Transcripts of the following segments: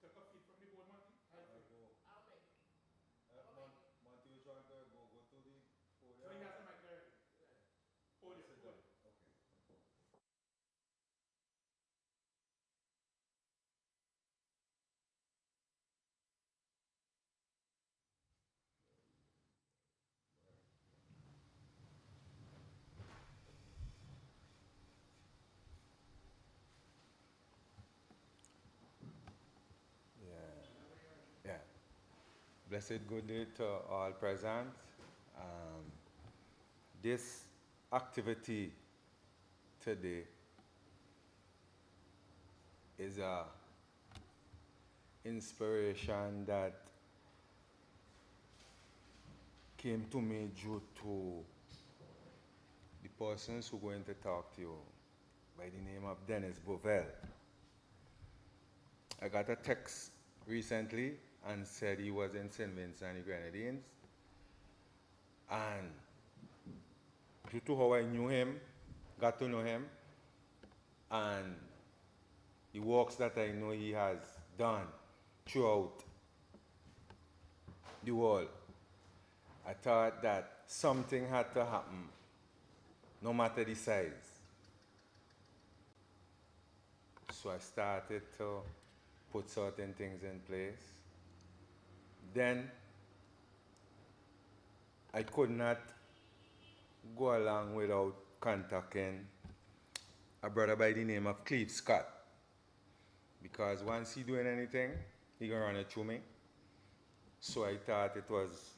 Take a feed from the board, Monty. I'll make it. Monty, you trying to go to the podium? No, he has a mic already. Podium. Okay. Yeah. Blessed good day to all present. This activity today is a inspiration that came to me due to the persons who are going to talk to you by the name of Dennis Bovell. I got a text recently and said he was in St. Vincent and the Grenadines. And due to how I knew him, got to know him, and the works that I know he has done throughout the world, I thought that something had to happen, no matter the size. So I started to put certain things in place. Then I could not go along without contacting a brother by the name of Cleve Scott. Because once he doing anything, he gonna run it through me. So I thought it was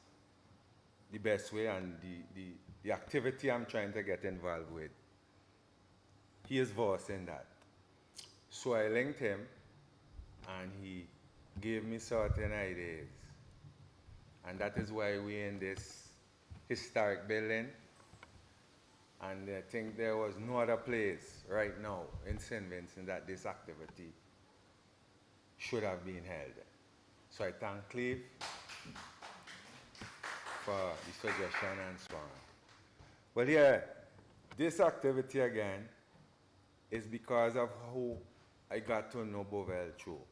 the best way, and the activity I'm trying to get involved with, he is versed in that. So I linked him and he gave me certain ideas. And that is why we're in this historic building. And I think there was no other place right now in St. Vincent that this activity should have been held. So I thank Cleve for the suggestion and so on. Well, yeah, this activity again is because of how I got to know Bovell through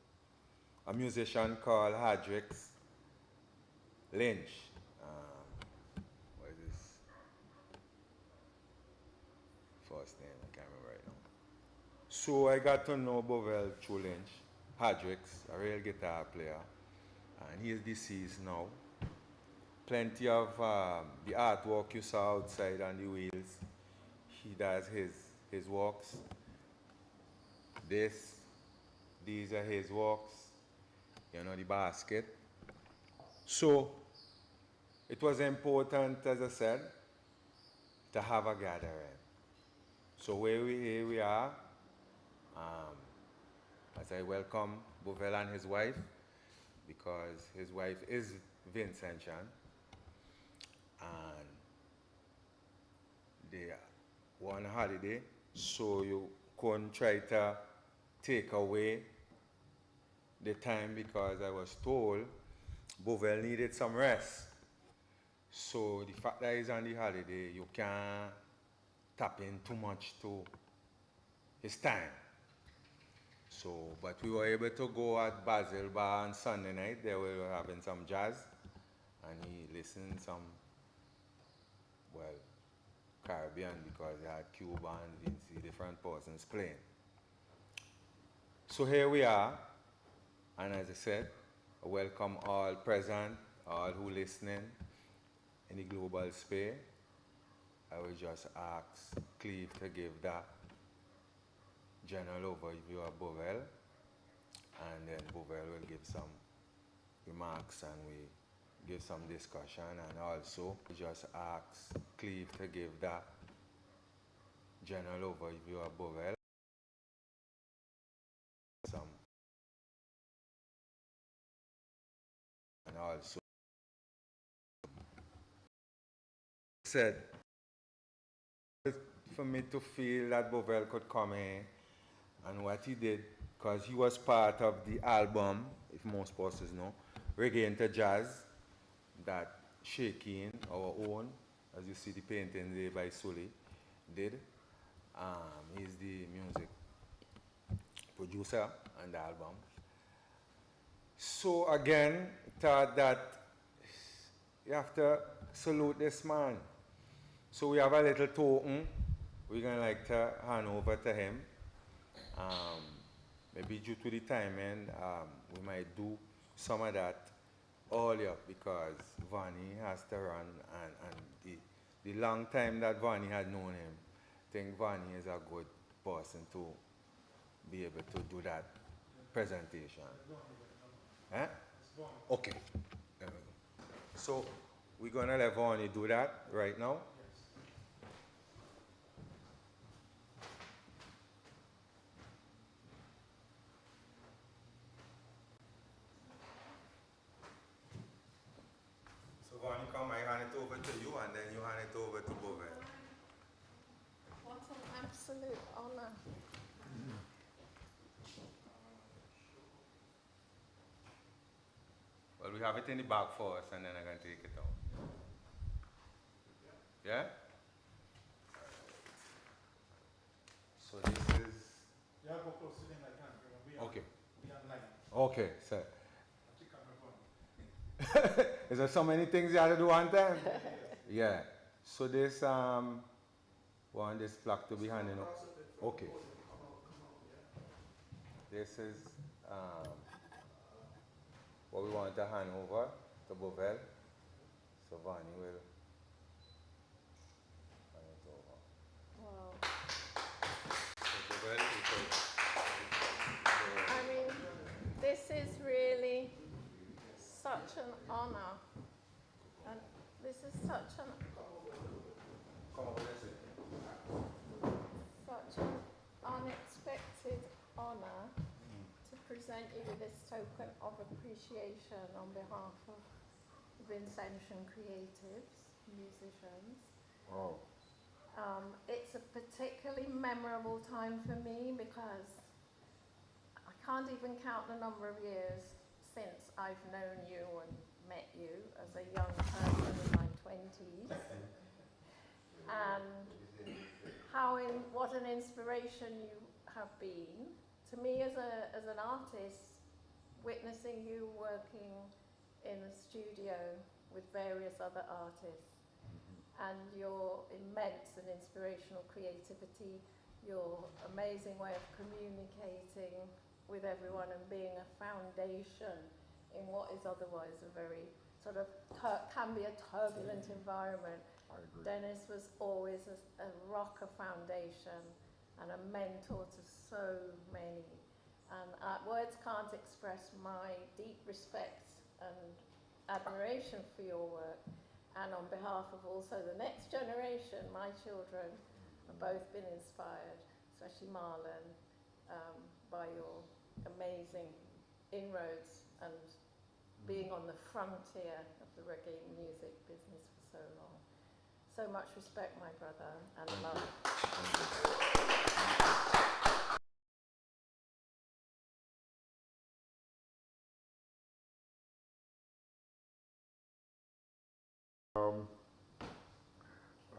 a musician called Hadrix Lynch. What is his first name? I can't remember right now. So I got to know Bovell through Lynch, Hadrix, a real guitar player, and he is deceased now. Plenty of the artwork you saw outside on the wheels, he does his works. These are his works, you know, the basket. So it was important, as I said, to have a gathering. So here we are, as I welcome Bovell and his wife, because his wife is Vincent, and they were on holiday, so you couldn't try to take away the time, because I was told Bovell needed some rest. So the fact that he's on the holiday, you can't tap in too much to his time. So, but we were able to go at Basil Bar on Sunday night. They were having some jazz, and he listened some, well, Caribbean, because they had Cuba and Vincent, different persons playing. So here we are, and as I said, I welcome all present, all who listening in the global space. I will just ask Cleve to give that general overview of Bovell, and then Bovell will give some remarks and we give some discussion, and also just ask Cleve to give that general overview of Bovell, some, and also said for me to feel that Bovell could come in, and what he did, because he was part of the album, if most persons know, Reggae into Jazz, that Shaking, our own, as you see the painting there by Sully, did. He's the music producer on the album. So again, thought that you have to salute this man. So we have a little token we're gonna like to hand over to him. Um, Maybe due to the time and we might do some of that earlier because Vani has to run and the long time that Vani had known him, I think Vani is a good person to be able to do that presentation. Huh? Okay. There we go. So we're gonna let Vani do that right now. So Vani, come, I hand it over to you and then you hand it over to Bovet. What an absolute honor. Well, we have it in the bag for us and then I'm going to take it out. Yeah? So this is... Yeah, go close to them like that. Okay. We online. Okay, sir. I think I'm going. Is there so many things you have to do one time? Yeah. So this, want this plaque to be handed out. Okay. This is what we want to hand over to Bovel. So Vani will hand it over. Wow. So Bovel, I mean, this is really such an honor. And this is such an unexpected honor to present you with this token of appreciation on behalf of Vincentian creatives, musicians. Oh. It's a particularly memorable time for me because I can't even count the number of years since I've known you and met you as a young person in my 20s. And what an inspiration you have been to me as an artist, witnessing you working in a studio with various other artists, and your immense and inspirational creativity, your amazing way of communicating with everyone and being a foundation in what is otherwise a very sort of can be a turbulent environment. Dennis was always a rock, a foundation, and a mentor to so many. And words can't express my deep respect and admiration for your work. And on behalf of also the next generation, my children have both been inspired, especially Marlon, by your amazing inroads and being on the frontier of the reggae music business for so long. So much respect, my brother, and love.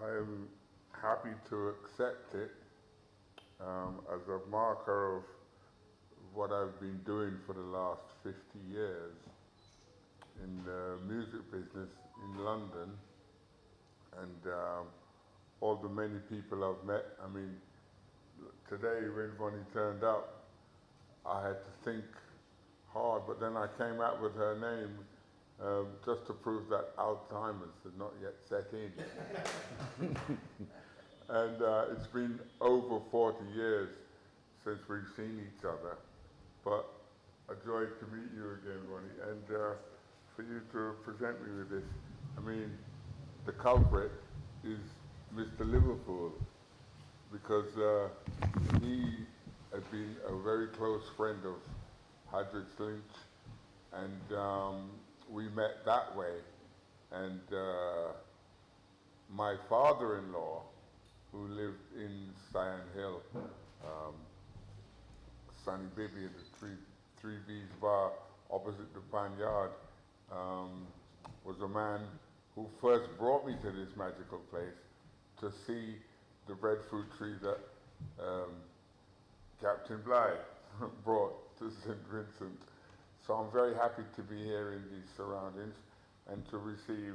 I'm happy to accept it as a marker of what I've been doing for the last 50 years in the music business in London, and all the many people I've met. I mean, today when Bonnie turned up, I had to think hard, but then I came out with her name just to prove that Alzheimer's had not yet set in. And it's been over 40 years since we've seen each other, but a joy to meet you again, Bonnie, and for you to present me with this. I mean, the culprit is Mr. Liverpool, because he had been a very close friend of Hadrick's Lynch, and we met that way. And my father-in-law, who lived in Cyan Hill, Sunny Bibi at the Three B's bar opposite the Panyard, was a man who first brought me to this magical place to see the breadfruit tree that Captain Bligh brought to St. Vincent. So I'm very happy to be here in these surroundings and to receive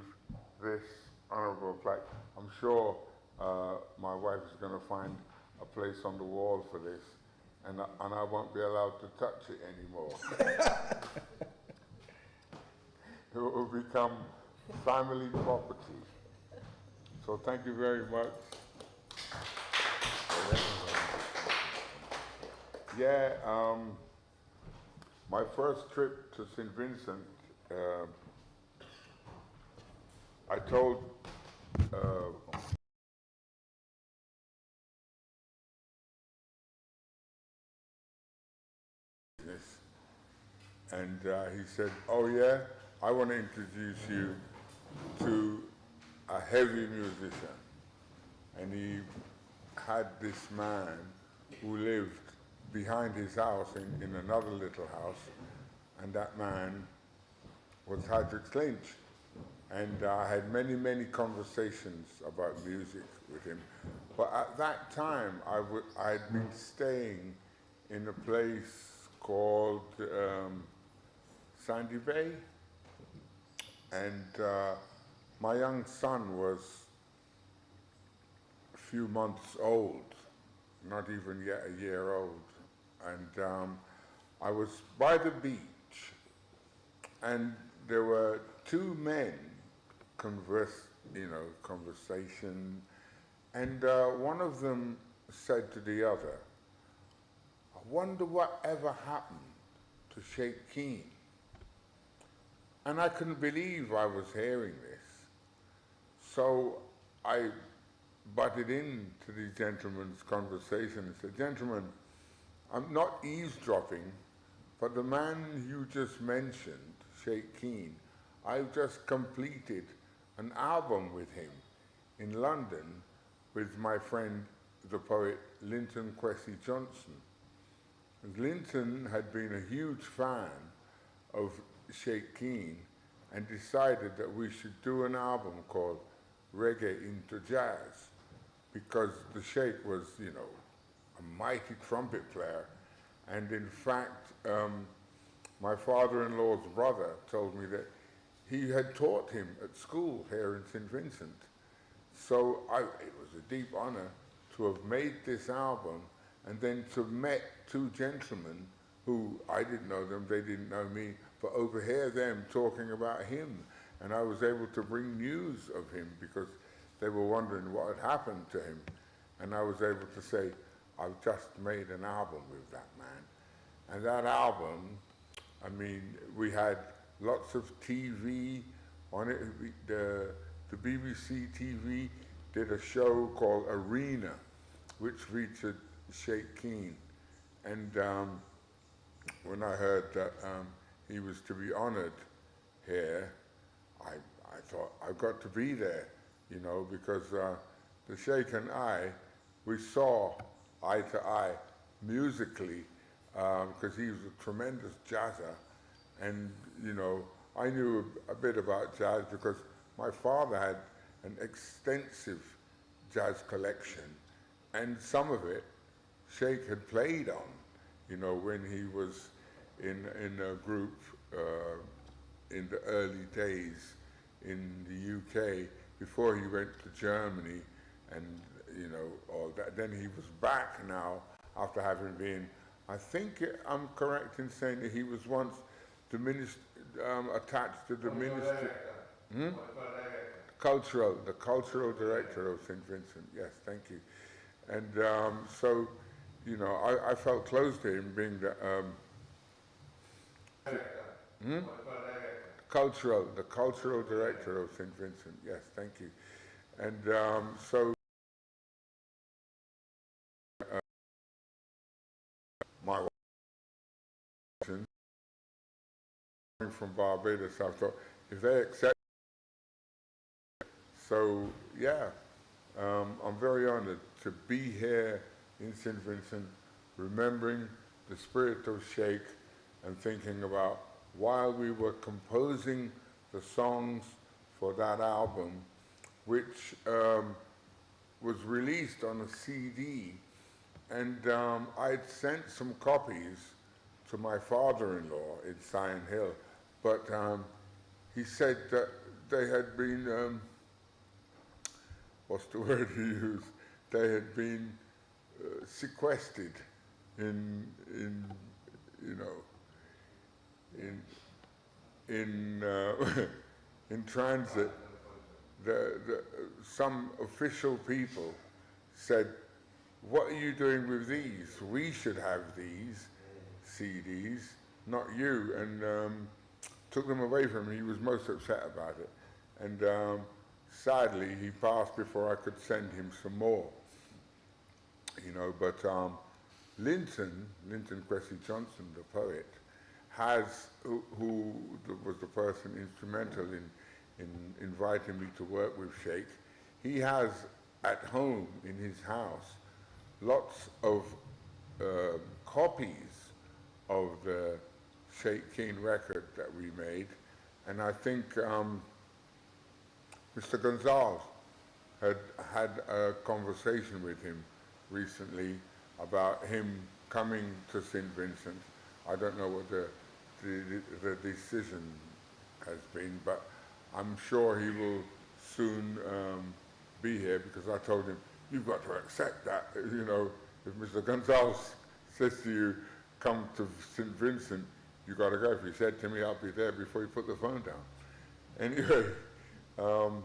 this honourable plaque. I'm sure my wife is going to find a place on the wall for this, and I won't be allowed to touch it anymore. It will become family property. So thank you very much. Yeah, my first trip to St. Vincent, I told and he said, "Oh yeah, I want to introduce you to a heavy musician." And he had this man who lived behind his house in another little house, and that man was Hydrix Lynch. And I had many, many conversations about music with him. But at that time, I had been staying in a place called Sandy Bay, and my young son was a few months old, not even yet a year old, and I was by the beach, and there were two men conversation, and one of them said to the other, "I wonder what ever happened to Sheikh Keane." And I couldn't believe I was hearing this. So I butted into the gentleman's conversation and said, "Gentlemen, I'm not eavesdropping, but the man you just mentioned, Sheikh Keane, I've just completed an album with him in London with my friend, the poet Linton Kwesi Johnson." And Linton had been a huge fan of Sheikh Keane and decided that we should do an album called Reggae into Jazz, because the Sheikh was, a mighty trumpet player. And in fact, my father-in-law's brother told me that he had taught him at school here in St. Vincent. So it was a deep honor to have made this album and then to met two gentlemen who, I didn't know them, they didn't know me, but overhear them talking about him. And I was able to bring news of him because they were wondering what had happened to him. And I was able to say, "I've just made an album with that man." And that album, I mean, we had lots of TV on it. The BBC TV did a show called Arena, which featured Sheikh Keane. And when I heard that he was to be honored here, I thought, I've got to be there, because the Sheikh and I, we saw eye to eye musically, because he was a tremendous jazzer. And, I knew a bit about jazz because my father had an extensive jazz collection, and some of it Sheikh had played on, when he was in a group in the early days in the UK, before he went to Germany, and, all that. Then he was back now after having been, I think I'm correct in saying that he was once attached to the ministry. The cultural director of St. Vincent. Yes, thank you. And so, I felt close to him, being the cultural director of St. Vincent. Yes, thank you. And so my wife from Barbados, I thought, if they accept, so yeah, I'm very honored to be here in St. Vincent, remembering the spirit of Sheikh and thinking about, while we were composing the songs for that album, which was released on a CD, and I'd sent some copies to my father-in-law in Sion Hill, but he said that they had been, what's the word he used? They had been sequestered in you know, in transit. Some official people said, "What are you doing with these? We should have these CDs, not you." And took them away from him. He was most upset about it. And sadly, he passed before I could send him some more. You know, but Linton Cressy Johnson, the poet, who was the person instrumental in inviting me to work with Sheikh, he has at home in his house lots of copies of the Sheikh King record that we made, and I think Mr. Gonzalez had a conversation with him recently about him coming to St. Vincent. I don't know what the decision has been, but I'm sure he will soon be here, because I told him, you've got to accept that. You know, if Mr. Gonzalez says to you, come to St. Vincent, you got to go. If he said to me, I'll be there before he put the phone down. Anyway, I'm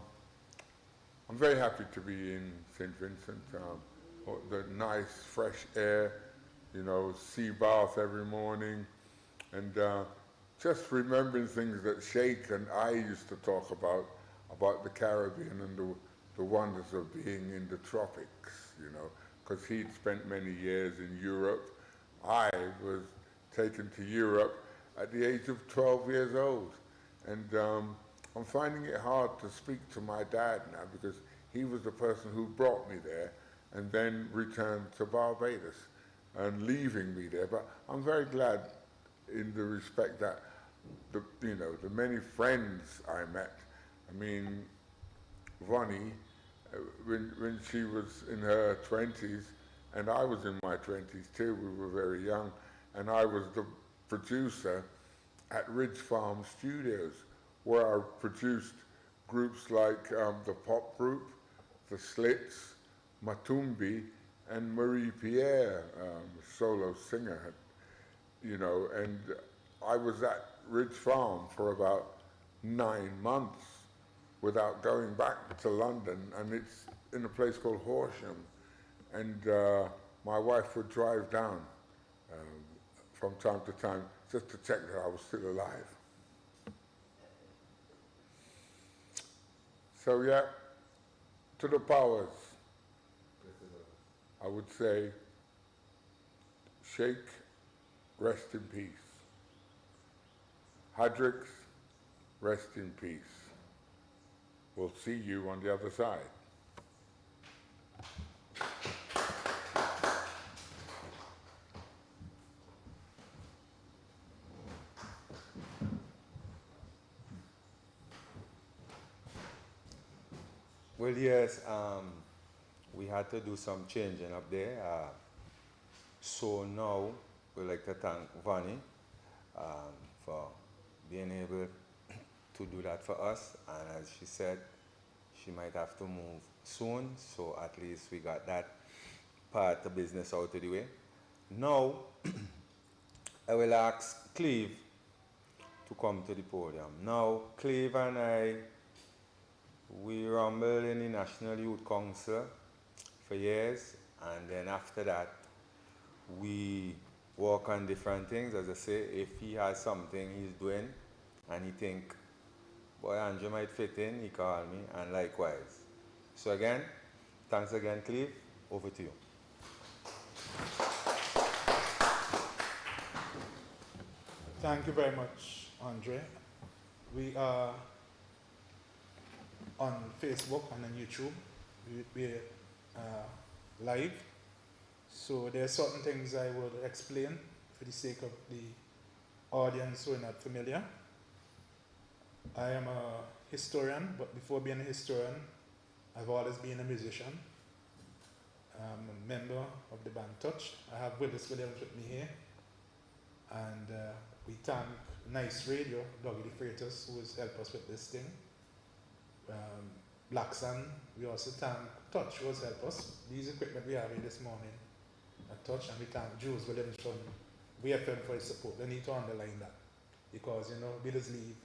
very happy to be in St. Vincent. The nice, fresh air, you know, sea bath every morning, and just remembering things that Sheikh and I used to talk about the Caribbean and the wonders of being in the tropics, you know, because he'd spent many years in Europe. I was taken to Europe at the age of 12 years old, and I'm finding it hard to speak to my dad now, because he was the person who brought me there and then returned to Barbados and leaving me there. But I'm very glad, in the respect that the many friends I met. I mean, Vonnie, when she was in her 20s, and I was in my 20s too, we were very young, and I was the producer at Ridge Farm Studios, where I produced groups like the Pop Group, the Slits, Matumbi, and Marie Pierre, solo singer, you know, and I was at Ridge Farm for about 9 months without going back to London, and it's in a place called Horsham, and my wife would drive down from time to time just to check that I was still alive. So yeah, to the powers, I would say, Sheikh, rest in peace. Hadrix, rest in peace. We'll see you on the other side. Well, yes, we had to do some changing up there. So now we'd like to thank Vonnie for being able to do that for us. And as she said, she might have to move soon, so at least we got that part of business out of the way. Now, I will ask Cleve to come to the podium. Now, Cleve and I, we rumbled in the National Youth Council for years, and then after that, we work on different things. As I say, if he has something he's doing and he think, boy, Andrew might fit in, he call me, and likewise. So again, thanks again, Cleve. Over to you. Thank you very much, Andre. We are on Facebook and on YouTube. We're live. So there are certain things I will explain for the sake of the audience who are not familiar. I am a historian, but before being a historian, I've always been a musician. I'm a member of the band Touch. I have Willis Williams with me here. And we thank Nice Radio, Dougie the Freitas, who has helped us with this thing. Black Sun, we also thank Touch, who has helped us. These equipment we have here this morning at Touch, and we thank Jules Williams from VFM for his support. They need to underline that because, you know, bidders leave.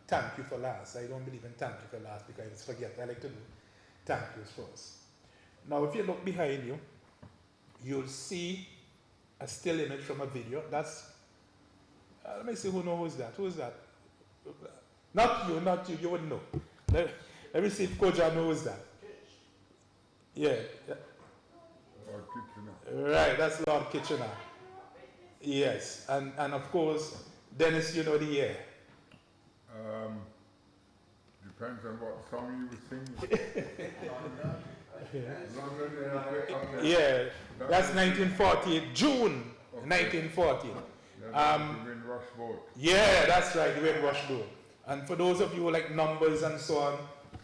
Thank you for last. I don't believe in thank you for last because I just forget. I like to do thank yous first. Now, if you look behind you, you'll see a still image from a video. That's, let me see who knows that. Who is that? Not you, not you. You wouldn't know. Let me see if Koja knows that. Yeah. Lord Kitchener. Right, that's Lord Kitchener. Yes, and of course, Dennis, you know the year. Depends on what song you were singing. London is a bit up there. Yeah, that's 1948, June 1940. The Windrush Boat. Yeah, that's right, the Windrush Boat. And for those of you who like numbers and so on,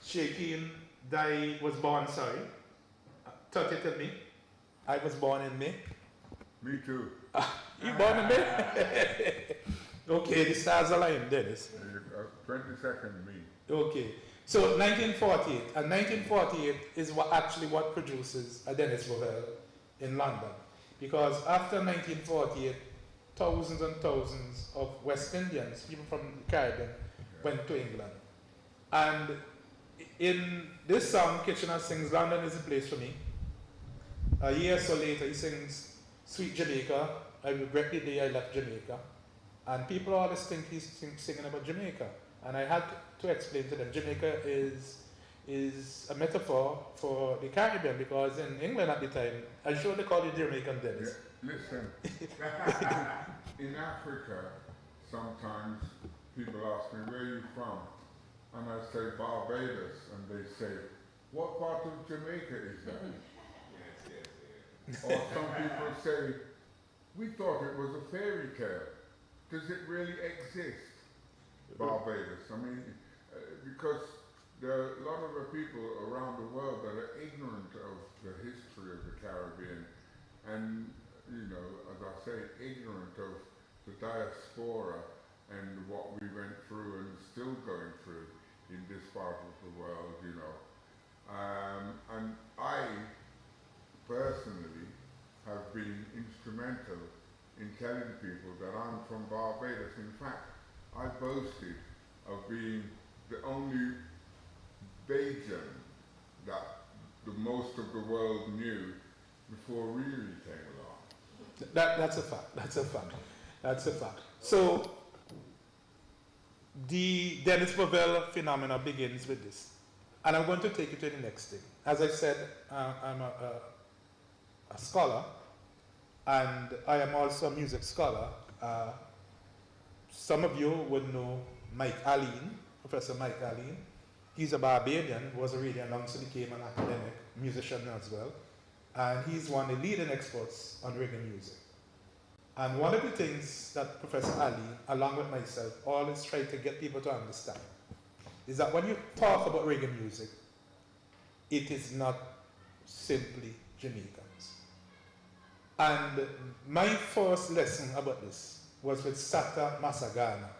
Shakin Dai was born, 30 tell me. I was born in May. Me too. You born in May? Okay, the stars align, Dennis. 22nd me. Okay, so 1948, and 1948 is what produces a Dennis Bovell in London. Because after 1948, thousands and thousands of West Indians, people from the Caribbean, went to England. And in this song, Kitchener sings "London is a place for me." A year or so later, he sings "Sweet Jamaica, I regret the day I left Jamaica." And people always think he's singing about Jamaica. And I had to explain to them, Jamaica is a metaphor for the Caribbean, because in England at the time, I'm sure they call it Jamaican Dennis. Yeah, listen, in Africa, sometimes people ask me, where are you from? And I say Barbados, and they say, what part of Jamaica is that? Or some people say, we thought it was a fairy tale. Does it really exist? Barbados. I mean, because there are a lot of the people around the world that are ignorant of the history of the Caribbean, and, you know, as I say, ignorant of the diaspora and what we went through and still going through in this part of the world, you know. And I personally have been instrumental in telling people that I'm from Barbados. In fact, I boasted of being the only Bajan that the most of the world knew before Riri came along. That's a fact. That's a fact. That's a fact. So the Dennis Bovell phenomena begins with this, and I'm going to take it to the next thing. As I said, I'm a scholar, and I am also a music scholar. Some of you would know Mike Allen, Professor Mike Allen. He's a Barbadian, was a radio announcer, became an academic musician as well. And he's one of the leading experts on reggae music. And one of the things that Professor Allen, along with myself, always try to get people to understand is that when you talk about reggae music, it is not simply Jamaicans. And my first lesson about this was with Sata Masagana.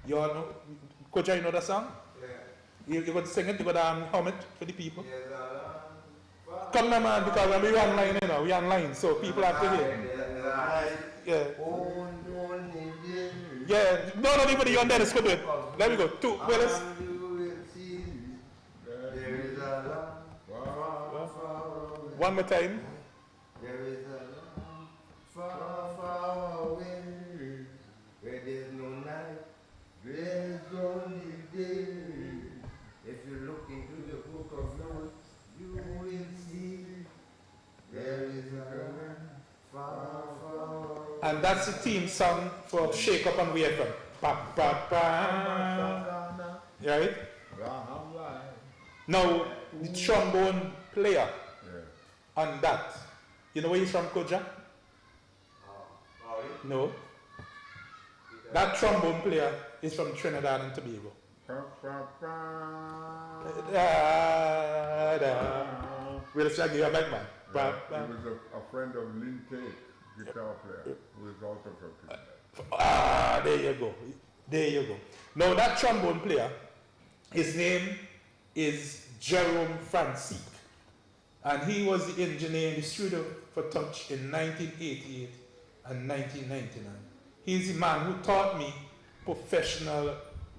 You all know, could you know the song? Yeah. You would sing it, you would hum it for the people? Come now, man, because we're online, you know, we're online, so people have to hear. Yeah. Yeah, no, not even you and Dennis could do it. Let me go. Two, Willis. One more time. There is a land far, far away, where there's no night, there's only day. If you look into the book of Notes, you will see there is a land far, far away. And that's the theme song for Shake Up and Wake Up. Pa, pa, pa. Right? Now, the trombone player on that, you know where he's from, Koja? No. That trombone player is from Trinidad and Tobago. We'll say, give you a back, man. He was a friend of Lynn Tate. guitar player who is also from Trinidad. Ah, there you go. There you go. Now that trombone player, his name is Jerome Francique. And he was the engineer in the studio for Touch in 1988 and 1999. He's the man who taught me professional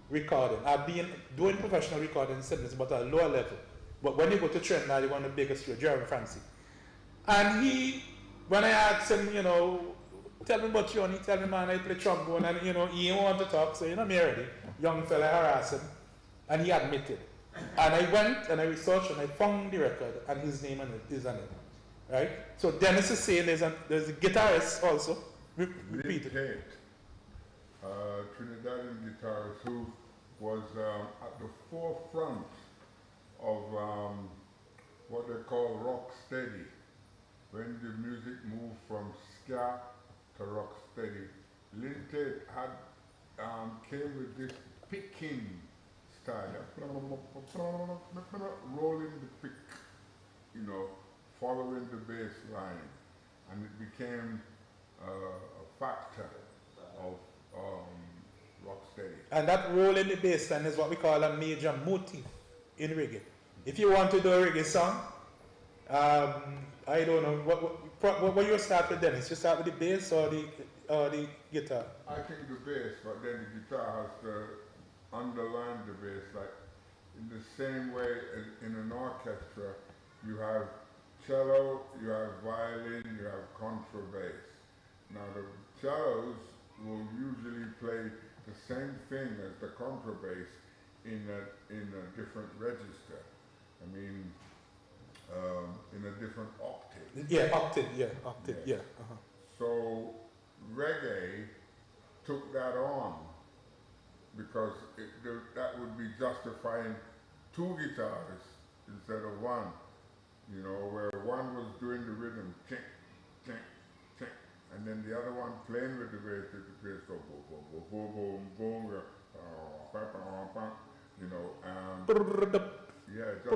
recording. I've been doing professional recording since, but at a lower level. But when you go to Trinidad, you want to big studio, Jerome Francique. And he, when I asked him, you know, tell me about you, and he tell me, man, I play trombone, and you know, he didn't want to talk, so you know me already. Young fella harassed him, and he admitted. And I went and I researched and I found the record, and his name is on it, right? So Dennis is saying there's a guitarist also. Repeat it. Tate, Trinidadian guitarist who was at the forefront of what they call rock steady. When the music moved from ska to rock steady, Lil Tate had came with this picking style, rolling the pick, you know, following the bass line, and it became a factor of rocksteady. And that roll in the bass line is what we call a major motif in reggae. If you want to do a reggae song, I don't know, what you start with, Dennis? You start with the bass or the guitar? I think the bass, but then the guitar has to underline the bass, like in the same way as in an orchestra, you have cello, you have violin, you have contrabass. Now the cellos will usually play the same thing as the contrabass in a different register. I mean, in a different octave. Yeah, octave, yeah. Uh-huh. So reggae took that on because that would be justifying two guitars instead of one. You know, where one was doing the rhythm, chink, chink, chink, and then the other one playing with the bass, the bass go boom, boom, boom, boom, boom, boom, you know, yeah, just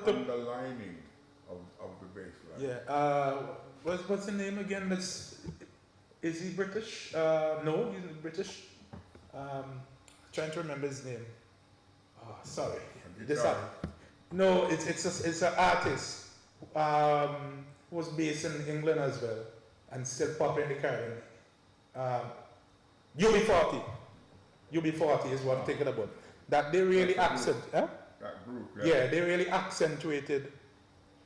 the underlining of the bass line. Yeah, what's the name again? Is he British? No, he's not British. Trying to remember his name. Oh, sorry. No, it's an artist who was based in England as well and still popular in the Caribbean. UB40. UB40 is what I'm thinking about. That they really That group, yeah, they really accentuated,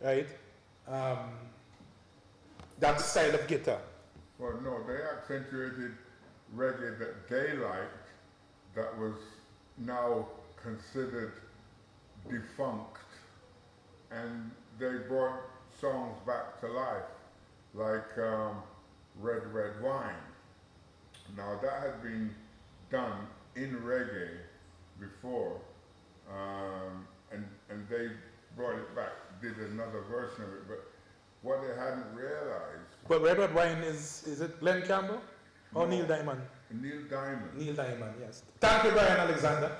right? That style of guitar. Well, no, they accentuated reggae that they liked that was now considered defunct, and they brought songs back to life, like Red Red Wine. Now that had been done in reggae before, and they brought it back, did another version of it, but what they hadn't realized. But Red Red Wine is it Glenn Campbell or No. Neil Diamond? Neil Diamond. Neil Diamond, yes. Thank you, Brian Alexander.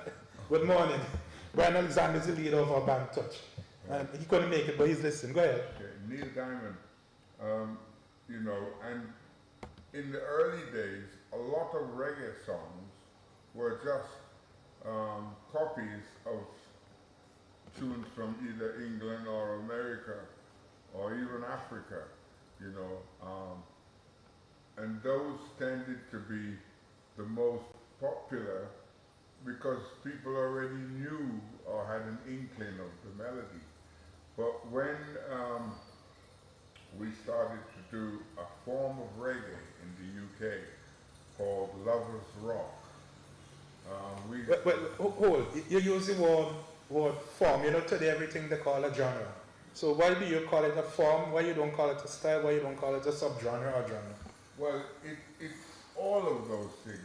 Good morning. Brian Alexander is the leader of our band Touch. And he couldn't make it, but he's listening. Go ahead. Okay, Neil Diamond, you know, and in the early days, a lot of reggae songs were just copies of tunes from either England or America or even Africa, you know, and those tended to be the most popular because people already knew or had an inkling of the melody. But when we started to do a form of reggae in the UK called Lovers Rock, Hold. You use the word form. You know, today everything they call a genre. So why do you call it a form? Why you don't call it a style? Why you don't call it a subgenre or genre? well, it's all of those things,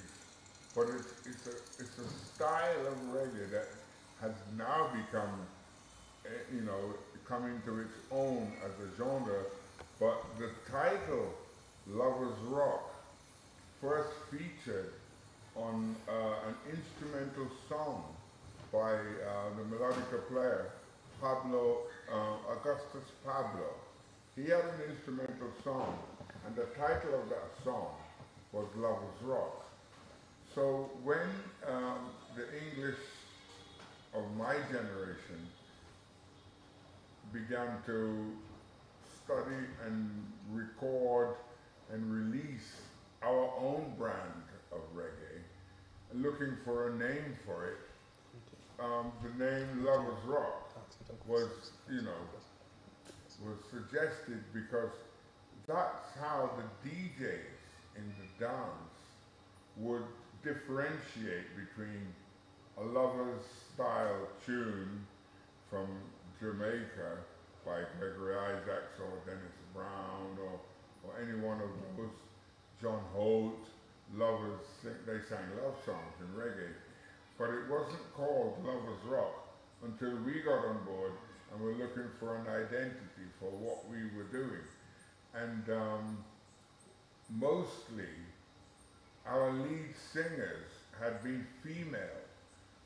but it's a style of reggae that has now become, you know, coming to its own as a genre. But the title, Lovers Rock, first featured on an instrumental song by the melodica player, Augustus Pablo. He had an instrumental song, And the title of that song was Lovers Rock. So when the English of my generation began to study and record and release our own brand of reggae, looking for a name for it, the name Lovers Rock was, was suggested because that's how the DJs in the dance would differentiate between a lover's style tune from Jamaica by Gregory Isaacs or Dennis Brown or any one of those, John Holt, lovers, they sang love songs in reggae. But it wasn't called Lovers Rock until we got on board and were looking for an identity for what we were doing. And mostly our lead singers had been female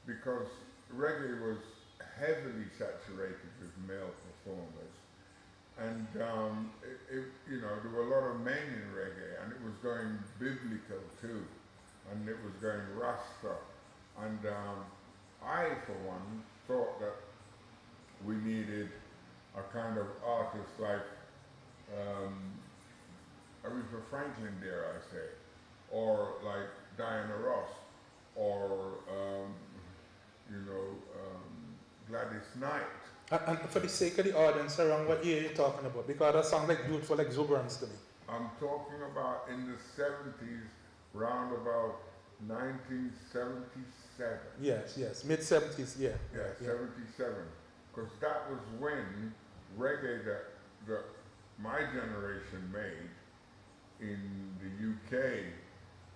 because reggae was heavily saturated with male performers. And there were a lot of men in reggae, and it was going biblical too, and it was going Rasta. And I, for one, thought that we needed a kind of artist like Aretha Franklin, dare I say, or like Diana Ross, or Gladys Knight. And for the sake of the audience around, what year you're talking about? Because that sounds like beautiful exuberance to me. I'm talking about in the 70s, round about 1977. Yes, mid-70s, yeah. Yeah, 77. Because that was when reggae that my generation made in the UK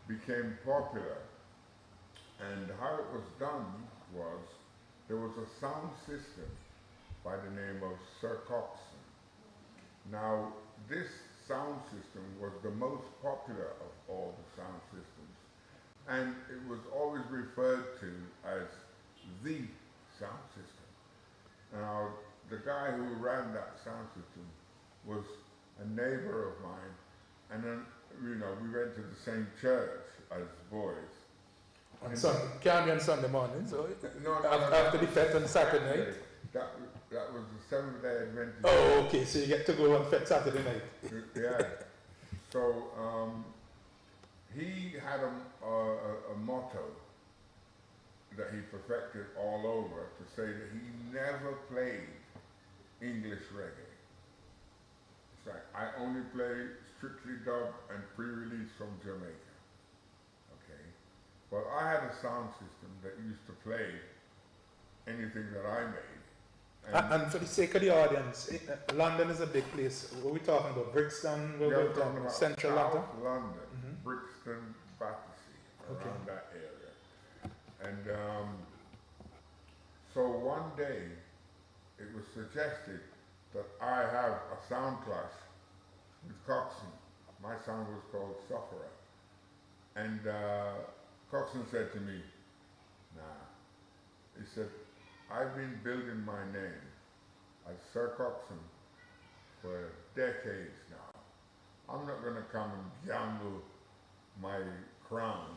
became popular. And how it was done was, there was a sound system by the name of Sir Coxsone. Now, this sound system was the most popular of all the sound systems. And it was always referred to as the sound system. Now, the guy who ran that sound system was a neighbor of mine, and then, we went to the same church as boys. On Sunday, can't be on Sunday morning, so No, after the fete on Saturday night. That was the Seventh-day Adventist. Oh, okay, so you get to go on fete Saturday night. Yeah. So he had a motto that he perfected all over to say that he never played English reggae. It's like, I only play strictly dub and pre-release from Jamaica. Okay. Well, I had a sound system that used to play anything that I made. And for the sake of the audience, London is a big place. What are we talking about? Brixton? We're talking about Central South London? London, Brixton, Battersea, around that area. And so one day, it was suggested that I have a sound clash with Coxsone. My sound was called Sufferer. And Coxsone said to me, nah. He said, I've been building my name as Sir Coxsone for decades now. I'm not going to come and gamble my crown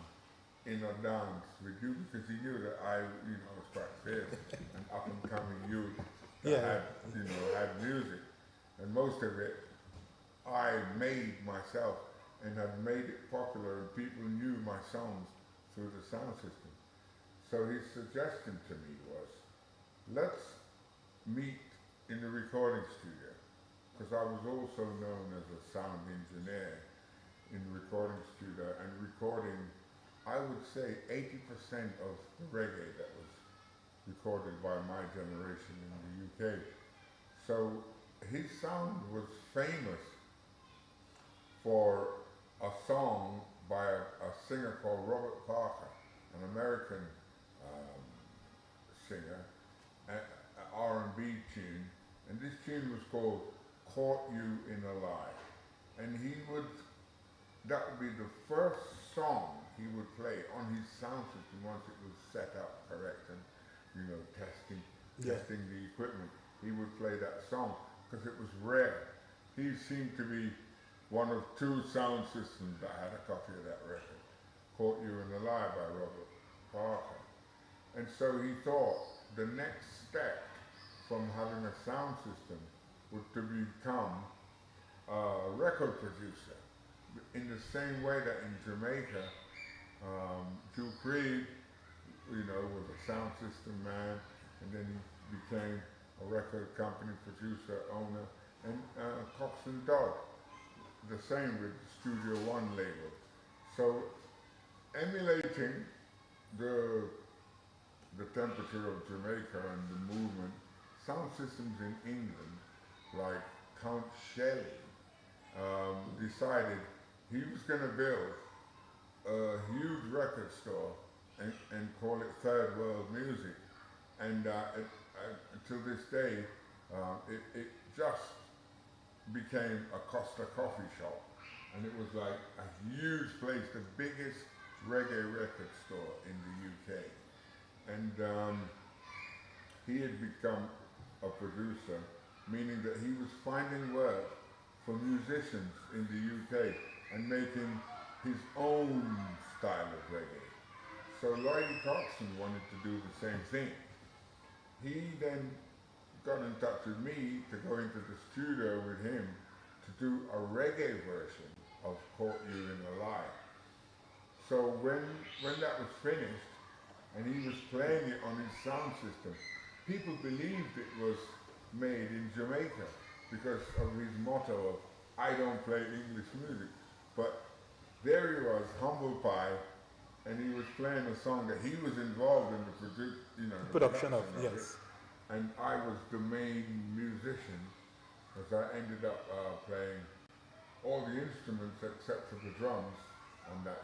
in a dance with you, because he knew that I, was quite fierce and up and coming youth that had music. And most of it I made myself and had made it popular, and people knew my songs through the sound system. So his suggestion to me was, let's meet in the recording studio, because I was also known as a sound engineer in the recording studio and recording, I would say, 80% of the reggae that was recorded by my generation in the UK. So his sound was famous for a song by a singer called Robert Parker, an American singer, an R&B tune, and this tune was called Caught You in a Lie. And that would be the first song he would play on his sound system once it was set up correct and, testing the equipment. He would play that song because it was rare. He seemed to be one of two sound systems that had a copy of that record, Caught You in the Lie by Robert Parker. And so he thought the next step from having a sound system would to become a record producer. In the same way that in Jamaica, Duke Reed, was a sound system man, and then he became a record company producer, owner, and Cox and Dodd, the same with the Studio One label. So emulating the temperature of Jamaica and the movement, sound systems in England, like Count Shelley, decided he was going to build a huge record store and call it Third World Music. And to this day, it just became a Costa coffee shop. And it was like a huge place, the biggest reggae record store in the UK. And he had become a producer, meaning that he was finding work for musicians in the UK and making his own style of reggae. So Lloydie Coxon wanted to do the same thing. He then got in touch with me to go into the studio with him to do a reggae version of Caught You in a Lie. So when that was finished and he was playing it on his sound system, people believed it was made in Jamaica because of his motto of, I don't play English music. But there he was, humble pie, and he was playing a song that he was involved in the production of yes. it. And I was the main musician, because I ended up playing all the instruments except for the drums on that